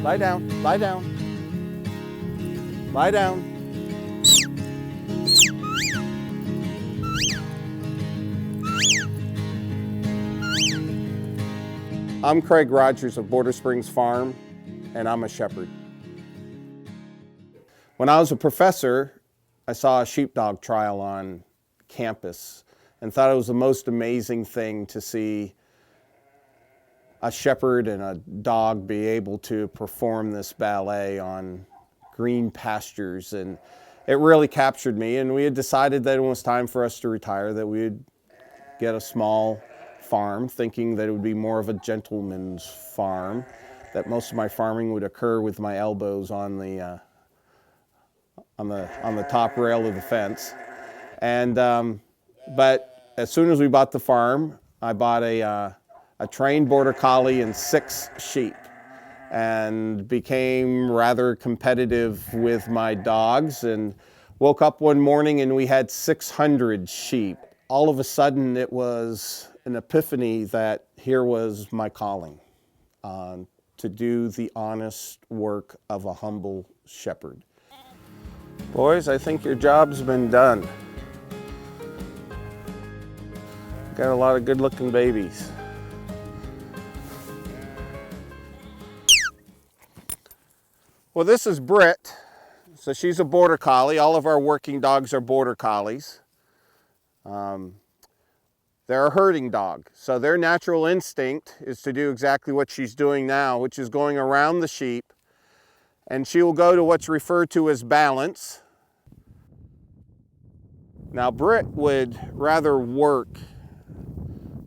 Lie down, lie down. Lie down. I'm Craig Rogers of Border Springs Farm, and I'm a shepherd. When I was a professor, I saw a sheepdog trial on campus and thought it was the most amazing thing to see a shepherd and a dog be able to perform this ballet on green pastures, and it really captured me. And we had decided that it was time for us to retire, that we would get a small farm, thinking that it would be more of a gentleman's farm, that most of my farming would occur with my elbows on the top rail of the fence. And but as soon as we bought the farm, I bought a trained border collie and 6 sheep, and became rather competitive with my dogs, and woke up one morning and we had 600 sheep. All of a sudden it was an epiphany that here was my calling, to do the honest work of a humble shepherd. Boys, I think your job's been done. Got a lot of good-looking babies. Well, this is Britt. So she's a border collie. All of our working dogs are border collies. They're a herding dog. So their natural instinct is to do exactly what she's doing now, which is going around the sheep. And she will go to what's referred to as balance. Now, Britt would rather work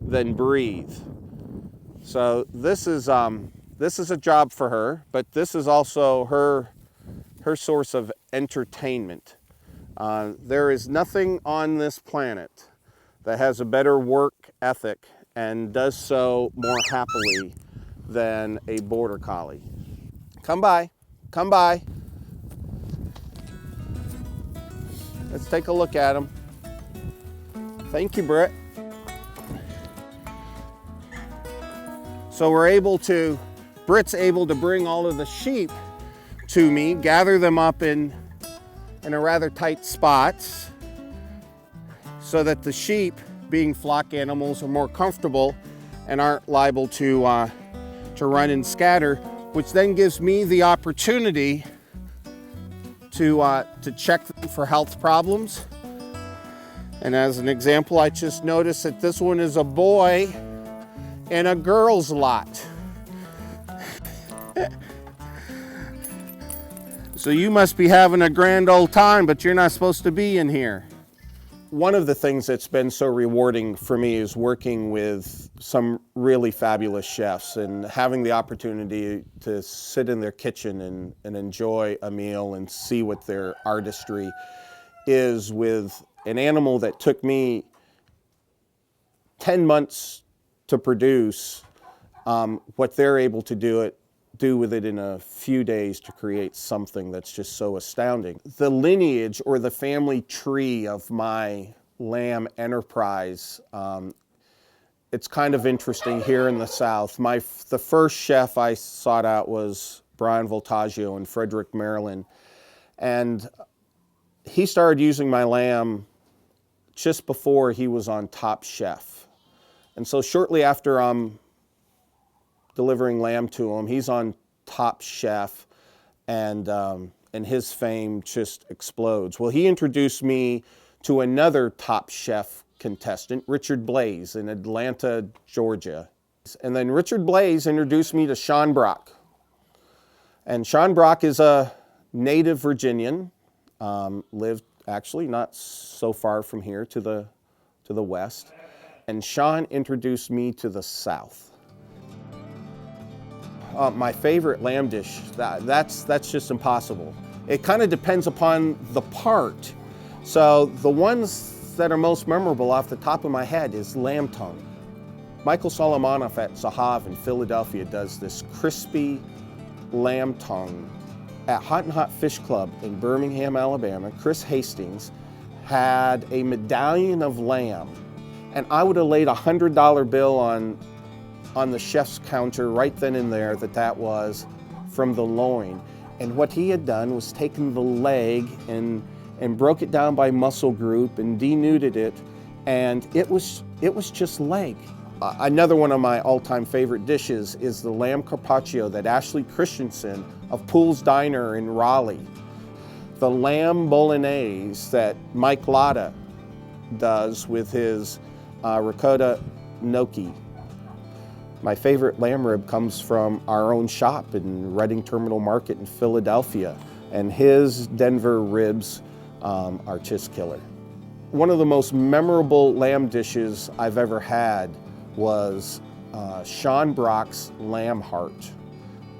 than breathe. So this is a job for her, but this is also her source of entertainment. There is nothing on this planet that has a better work ethic and does so more happily than a border collie. Come by, come by. Let's take a look at him. Thank you, Britt. So Britt's able to bring all of the sheep to me, gather them up in a rather tight spots, so that the sheep, being flock animals, are more comfortable and aren't liable to run and scatter, which then gives me the opportunity to check them for health problems. And as an example, I just noticed that this one is a boy in a girl's lot. So you must be having a grand old time, but you're not supposed to be in here. One of the things that's been so rewarding for me is working with some really fabulous chefs and having the opportunity to sit in their kitchen and enjoy a meal and see what their artistry is with an animal that took me 10 months to produce, what they're able to do with it in a few days to create something that's just so astounding. The lineage or the family tree of my lamb enterprise, it's kind of interesting here in the South. The first chef I sought out was Brian Voltaggio in Frederick, Maryland. And he started using my lamb just before he was on Top Chef. And so shortly after I'm delivering lamb to him, he's on Top Chef, and his fame just explodes. Well, he introduced me to another Top Chef contestant, Richard Blaze in Atlanta, Georgia. And then Richard Blaze introduced me to Sean Brock. And Sean Brock is a native Virginian, lived actually not so far from here to the west. And Sean introduced me to the South. My favorite lamb dish, that's just impossible. It kind of depends upon the part. So the ones that are most memorable off the top of my head is lamb tongue. Michael Solomonoff at Zahav in Philadelphia does this crispy lamb tongue. At Hot and Hot Fish Club in Birmingham, Alabama, Chris Hastings had a medallion of lamb, and I would have laid a $100 bill on the chef's counter right then and there that was from the loin. And what he had done was taken the leg and broke it down by muscle group and denuded it, and it was just leg. Another one of my all-time favorite dishes is the lamb carpaccio that Ashley Christensen of Pool's Diner in Raleigh. The lamb bolognese that Mike Latta does with his ricotta gnocchi. My favorite lamb rib comes from our own shop in Reading Terminal Market in Philadelphia, and his Denver ribs are just killer. One of the most memorable lamb dishes I've ever had was Sean Brock's lamb heart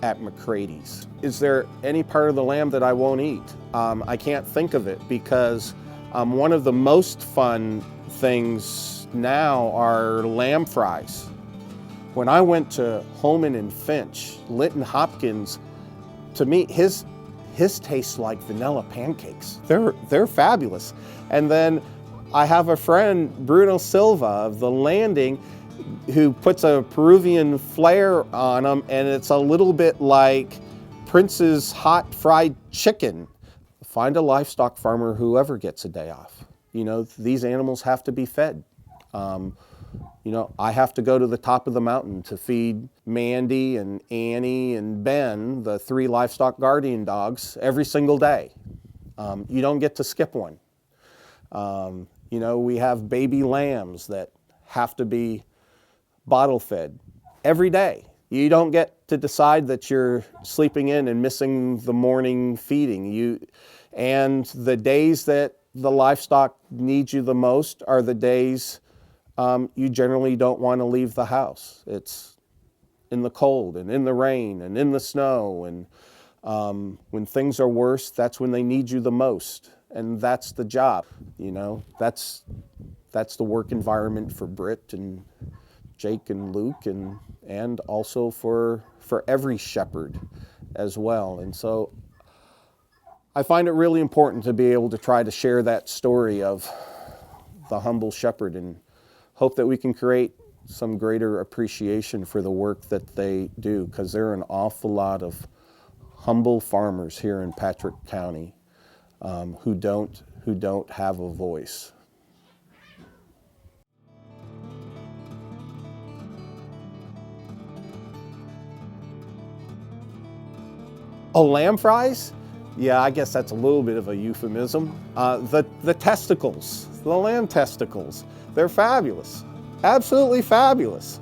at McCrady's. Is there any part of the lamb that I won't eat? I can't think of it, because one of the most fun things now are lamb fries. When I went to Holman and Finch, Linton Hopkins, to me, his tastes like vanilla pancakes. They're fabulous. And then I have a friend, Bruno Silva of The Landing, who puts a Peruvian flair on them, and it's a little bit like Prince's hot fried chicken. Find a livestock farmer who ever gets a day off. You know, these animals have to be fed. You know, I have to go to the top of the mountain to feed Mandy and Annie and Ben, the 3 livestock guardian dogs, every single day. You don't get to skip one. You know, we have baby lambs that have to be bottle fed every day. You don't get to decide that you're sleeping in and missing the morning feeding. And the days that the livestock need you the most are the days you generally don't want to leave the house. It's in the cold and in the rain and in the snow, and when things are worse, that's when they need you the most, and that's the job. You know, that's the work environment for Britt and Jake and Luke, and also for every shepherd as well. And so I find it really important to be able to try to share that story of the humble shepherd, and hope that we can create some greater appreciation for the work that they do, because there are an awful lot of humble farmers here in Patrick County who don't have a voice. Oh, lamb fries? Yeah, I guess that's a little bit of a euphemism. The testicles, the lamb testicles, they're fabulous, absolutely fabulous.